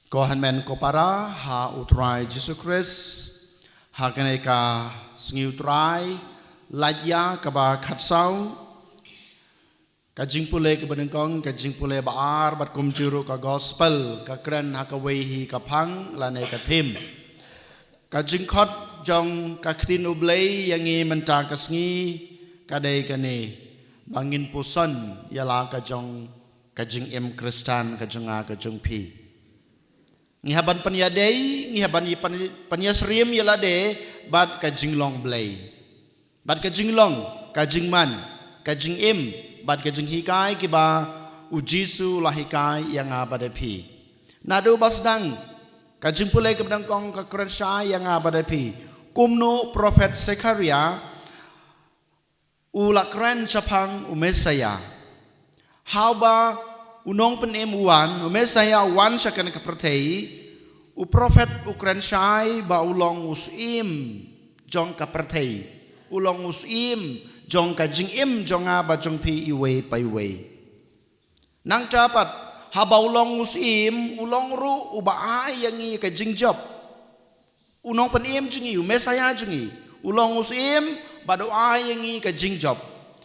Kohan men ko para ha utrai Jesus Christ ha kaneka sengi utrai lajya kaba khatsau kajing pule ke benengkong kajing pule baar bat kumjuru ka gospel ka kren ha ka wehi ka phang lane ka thim kajing khot jong ka ktin ublei yangi menta ka sengi kadai kane bangin puson yala ka jong kajing em kristan kajunga kajung pi ngihaban panyadei ngihaban panyasrim yalade bat kajing long blay bat kajing long kajing man kajing im bat kajing hikai kiba ujisu lahikai yang abadapi nadu basdang kajing pulai kebedang kong ka krensa yang abadapi kumno prophet Zekaria ulakren sapang umesaya haba unong penem uwan umesaya wan sakan kapertei u prophet ukran syai ba ulong usim jong kapertei ulong usim jong kajing im jonga ba jong pi iwe paiwe nang capat haba ulong usim ulong ru uba ai yangi kajing job unong penem jingi umesaya jingi ulong usim ba do ai yangi kajing job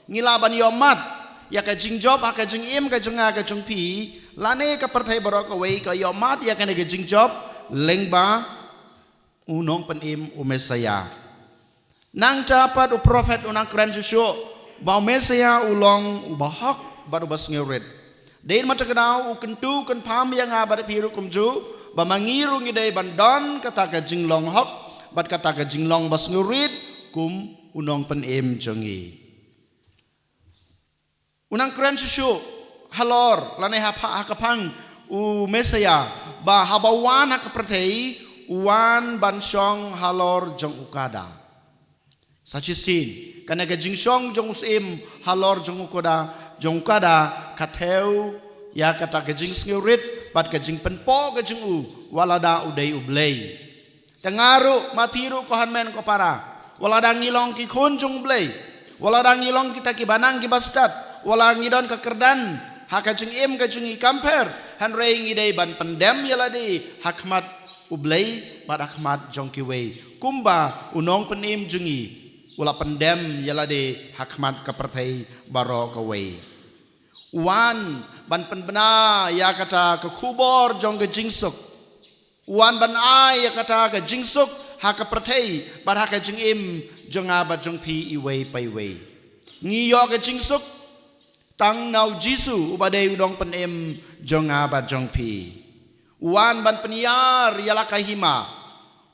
ngilaban yomat ya kajing job ha kajing im kajunga kajung pi lane ka perthai barok away ka yomat ya kana kajing job lengba unong penim umesaya nang dapat u prophet unang kran jusyo ba umesaya ulong ubahak baru bas ngeuret dein mata kenau u kentu kan pham yang abad piru kumju ba mangiru ngidai bandon kata kajing long hok bat kata kajing long bas ngeurit kum unong penim jongi unang keren susu halor lane hakapang u mesaya ba habawan hakapertei uwan bansong halor jong ukada sachisin kana ga jingsong jong usim halor jong ukada katheu ya kata ga jing ngeurit pat ga jing penpo ga jing u walada udai ublei tengaru mapiru kohan men ko para walada ngilong ki khon jong blei walada ngilong kita ki banang ki bastat wala ngidon ka kerdan hakajing im kajung kamper hanrei ngidai ban pendem yaladi hakmat ublei bad hakmat jongkiwe kumba unong penim jungi wala pendem yaladi hakmat kapertai baro kawe wan ban penbena ya kata ke kubor jong ke jingsuk wan ban ai ya kata ke jingsuk hakapertai bad hakajing im jonga bad jongpi iwe paiwe ngiyo ke jingsuk tang nau jisu ubadai udong penem jonga ba jongpi wan ban peniar yala kahima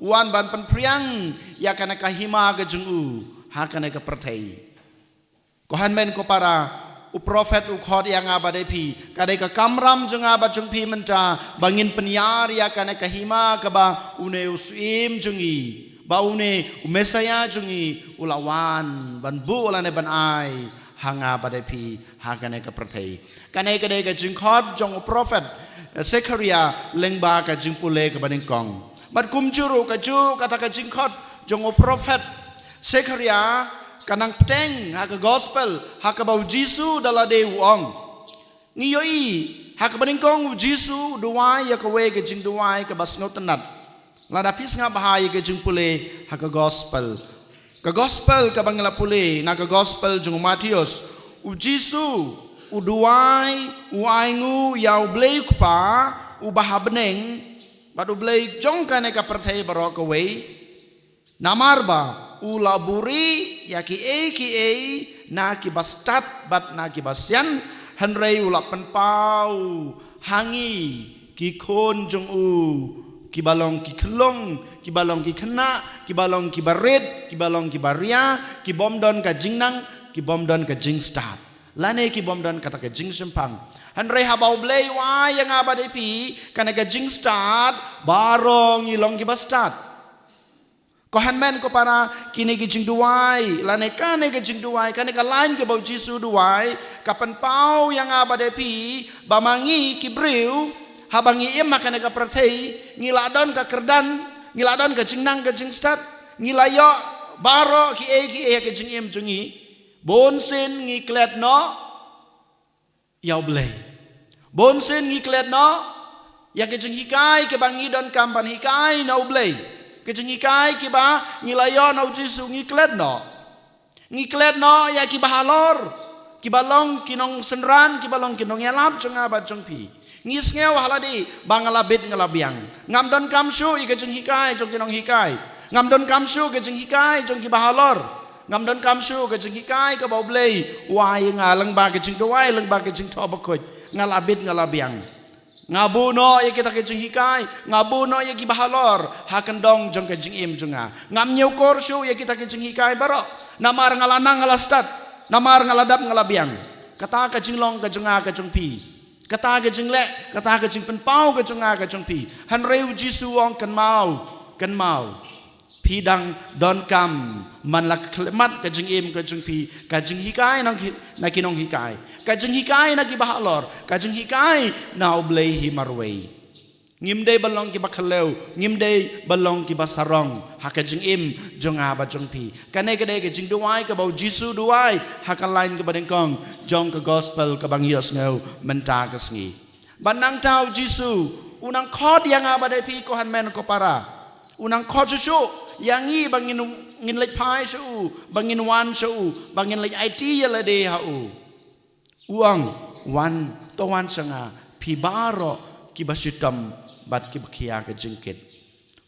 wan ban penpriang ya kana kahima ga jungu ha kana ka pertai kohan men ko para u prophet u khod yang abadai pi kadai ka kamram jonga ba jongpi menta bangin peniar ya kana kahima ka ba une usim jungi ba une umesaya jungi ulawan ban bu ulane ban ai hanga badai pi hagane ka perthai kanai kadai ka jingkhot jong prophet Zekaria lengba ka jingpule ka banengkong bat kumjuru ka ju kata ka jingkhot jong prophet Zekaria kanang pteng ha ka gospel ha ka bau jisu dala de wong ngiyoi ha ka banengkong jisu duai ya ka we ka jing duai ka basngo tenat lada pis nga bahaya ka jingpule ha ka gospel ka gospel ka bangla pule na ka gospel jung Matius u Jisu u duai u aingu ya u blei kupa u bahabneng badu blei jong ka ne ka perthai barok away namarba u laburi ya ki e na ki bastat bat na ki basyan hanrei u lapan pau hangi ki khon jong u kibalong ki kelong kibalong ki kena kibalong ki baret kibalong ki baria ki bomdon ka jingnang ki bomdon ka jingstat lane ki bomdon kata ka jing sempang hanrei habau blei wa yang abade pi kana ka jingstat barong ilong ki bastat kohan men ko para kini ki jing duai lane kane ka jing duai kane ka lain ke bau jisu duai kapan pau yang abade pi bamangi ki briu habangi im makan ka perthai ngiladon ka kerdan ngiladon ka jingnang ka jingstat ngilayo baro ki e ka jing im jungi bonsen ngiklet no yaw blei bonsen ngiklet no ya ke jeng hikai ke bangi don kampan hikai na ublei ke jeng hikai ke ba ngilayo na Jisu ngiklet no ya ki bahalor ki balong kinong senran ki balong kinong yalap jeng abat jeng pi ngis ngeu haladi bangalabit ngalabiang ngam don kamsu ke jeng hikai jeng kinong hikai ngam don kamsu ke jeng hikai jeng ki bahalor ngam don kamsu ke jeng hikai ke bau blei wai ngalang ba ke jeng doai lang ba ke jeng thobakoj ngalabit ngalabiang ngabu no ya kita ke jeng hikai ngabu no ya ki bahalor hakendong jeng ke jeng im jenga ngam nyeu korsu ya kita ke jeng hikai baro namar ngalanang ngalastat namar ngaladap ngalabiang kata ke jeng long ke jenga ke jeng pi kata ke jeng le kata ke jeng penpau ke jenga ke jeng pi han reu Jisu ong kan mau pidang don kam man la klemat ke jeng im ke jeng pi ke jeng hikai na kinong hikai ke jeng hikai na ki bahalor ke jeng hikai na oblei hi marwei ngimde balong ki bakhaleu ngimde balong ki basarong ha ke jeng im jonga ba jeng pi kane ke de ke jeng duai ke bau Jisu duai ha kan lain ke badengkong jong ke gospel ke bang yos ngeu menta ke sngi banang tau Jisu unang khod yang abade pi ko han men ko para unang khod su yang i bangin ngin lech pai su bangin wan su bangin lech IT yala de ha uang wan to wan sanga pi baro ki basitam bat ki bakhia ke jingkit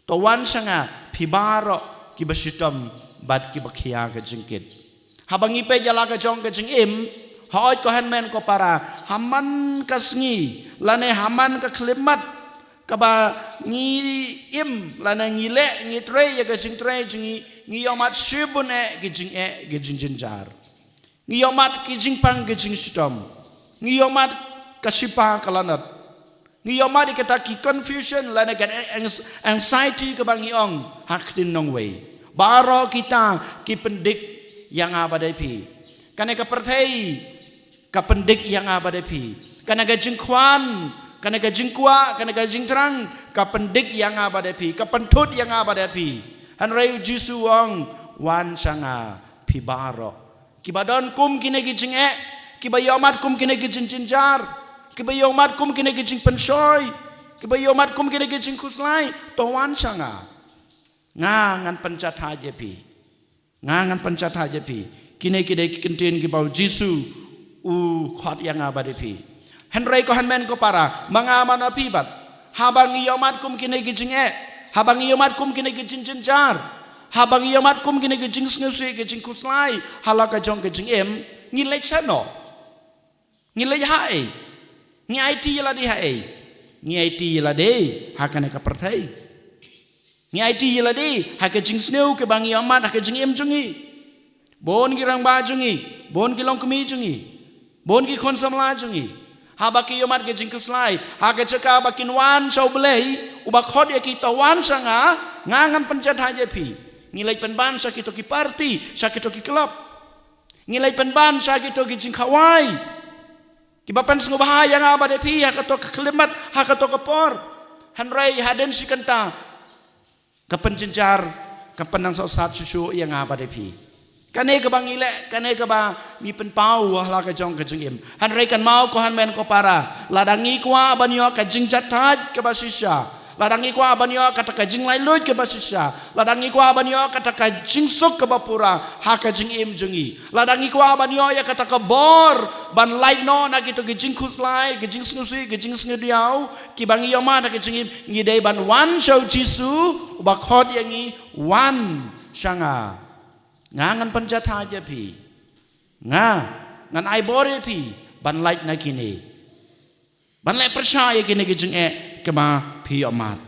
to wan sanga pi baro ki basitam bat ki bakhia ke jingkit habangi pe jala ke jong ke jing im hoi ko han men ko para haman kasngi lane haman ka khlimat kaba ngi im lana ngi le ngi tre ya ke jing tre ngi yomat shibun ke jing jinjar ngi yomat ke jing pang ke jing stom ngi yomat kasipa kalanat ngi yomat kita ki confusion lana kan anxiety ke bangi ong haktin nong way baro kita ki pendik yang abadai pi kana ka perthai ka pendik yang abadai pi kana ka jing kwan kana ka jingkwa kana ka jingtrang ka pendik yang abade pi ka pentut yang abade pi han reu Jisu wong wan sanga pi baro ki badon kum kine ki jinge ki bayomat kum kine ki jinjar ki bayomat kum kine ki jing pensoy ki bayomat kum kine ki jing kuslai to wan sanga ngan pencat haje pi ngan pencat haje pi kine ki de ki kentin ki bau Jisu khot yang abade pi Henry ko hanmen ko para mangaman apibat habang iyomat kum kine gijing habang iyomat kum kine gijing jinjar habang iyomat kum kine gijing sngusi gijing kuslai halaka jong gijing em ngilai chano ngilai hae ngi IT yala di hae ngi IT yala de hakane ka perthai ngi IT yala de haka jing sneu ke bang iyomat haka jing em jungi bon girang ba jungi bon kilong kumi jungi bon ki khonsam la jungi habaki yomat ke jingkus lai hake ceka bakin wan sau belei ubak khod ya kita wan sanga ngangan pencet haja pi ngilai penban sakito ki party sakito ki club ngilai penban sakito ki jingkawai ki bapan sengu bahaya ngaba de pi hakato ke kelimat hakato ke por hanrai haden si kenta ke penjenjar ke penang sosat susu yang ngaba de pi kane ke bang ile kane ke ba mi pen pau lah ke jong ke jing im han rei kan mau ko han men ko para ladangi kwa banyo ka jing jataj ke basisya ladangi kwa banyo kata ka jing lai lut ke basisya ladangi kwa banyo kata ka jing sok ke bapura ha ka jing im jungi ladangi kwa banyo ya kata ka bor ban lai no na gitu ke jing kuslai ke jing snusi ke jing snediau ki bang yo ma na ke jing im ngidei ban wan show Jisu ba khod yangi wan shanga ngangan penjat haja pi ngan ai bore pi ban light na kini ban le percaya kini gijeng kema pi amat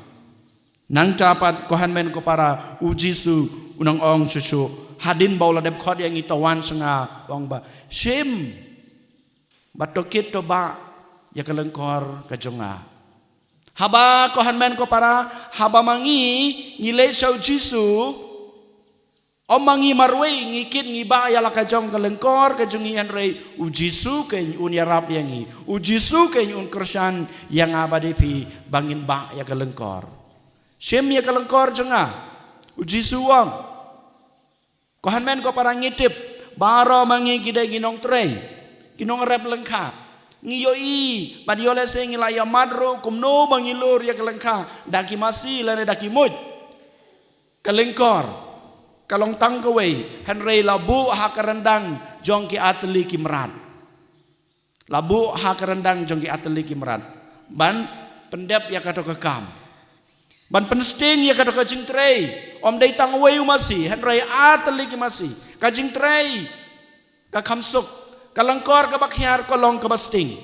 nang capat kohan men ko para Jisu unang ong susu hadin baula dep khod yang itawan senga ong ba sim batokit to ba ya kelengkor kajonga haba kohan men ko para haba mangi ngile sau Jisu omangi marwei ngikit ngiba ya laka jong kelengkor ke jungian rei Jisu ke un yarap yangi Jisu ke un kersan yang abade pi bangin ba ya kelengkor sem ya kelengkor jonga Jisu wong kohan men ko para ngitip baro mangi gide ginong trei ginong rep lengkap ngiyoi bad yole se ngila ya madro kumno bangilur ya kelengka daki masi lane daki mut kelengkor kalong tangkaway henry labu hakarendang jongki atli kimrat labu hakarendang jongki atli kimrat ban pendep ya kato kekam ban pensting ya kato kajing trei om dai tangway umasi henry atli kimasi kajing trei ka kamsuk kalangkor ka bakhyar kolong ka basting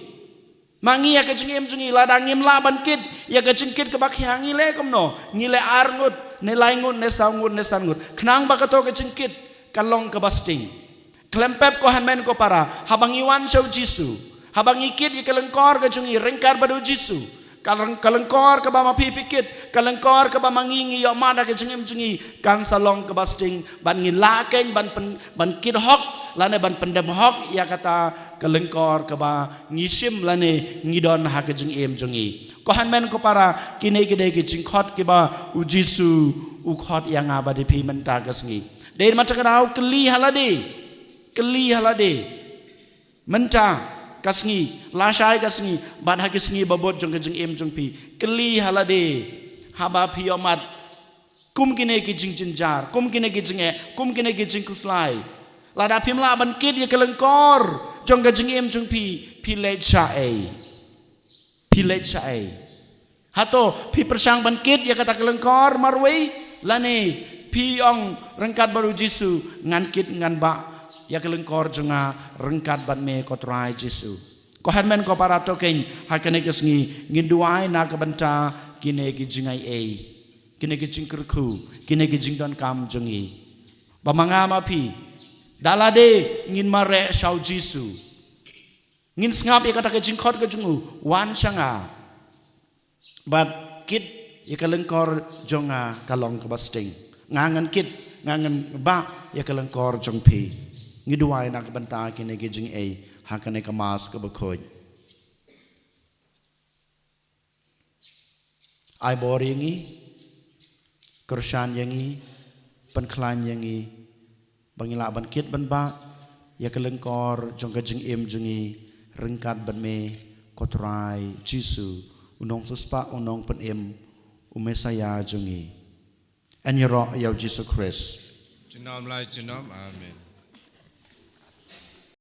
mangi ya kajing jungi ladang im laban kit ya kajing kit ka bakhyar ngile komno ngile arngut ne laingut ne sangut ne sangut knang bakato kajing kit kalong ka basting klempep ko hanmen ko para habang iwan siya Jisu habang ikit ya kalangkor ka jungi rengkar badu Jisu kalangkor ka ba mapipikit kalangkor ka ba mangingi ya mada kajing jungi kan salong ka basting ban ngilaken ban kit hok lane ban pendem hok ya kata kelengkor ke ba ngisim lane ngidon ha ke jing em jungi ko hanmen ko para kine gede ke jingkhot ke ba u Jisu u khot yang aba de pi menta kasngi de mata kanau keli halade menta kasngi lasai kasngi ban ha kasngi babot jong ke jing em jong pi keli halade haba pi omat kum kine ke jing jinjar kum kine ke jing kum kine ke jing kuslai lada pim la ban kit ya kelengkor jong ka jing em jong pi lej sae hato pi persang ban kit ya kata kelengkor marwei lane pi ong rengkat baru Jisu ngan kit ngan ba ya kelengkor jonga rengkat ban me kotrai Jisu ko hanmen ko para tokeng hakane kesngi nginduai na ka banta kine ki jingai kine ki jingkerku kine ki jingdon kam jongi bamangama pi dalade ngin mare shau Jisu ngin ngap ya kata ke jingkhot ke jungu wan changa but kit ya kelengkor jonga kalong ke basting ngangan kit ngangan ba ya kelengkor jong pi ngiduai nak banta kine ke jing hakane ke mas ke bekoj ai bor yangi kershan yangi penklan yangi bangila ban kit ban ba ya kelengkor jong ka jing em jungi rengkat ban me kotrai Jisu unong suspa unong pen em umesaya jungi en yero ya Jesus Christ Junam lai junam amen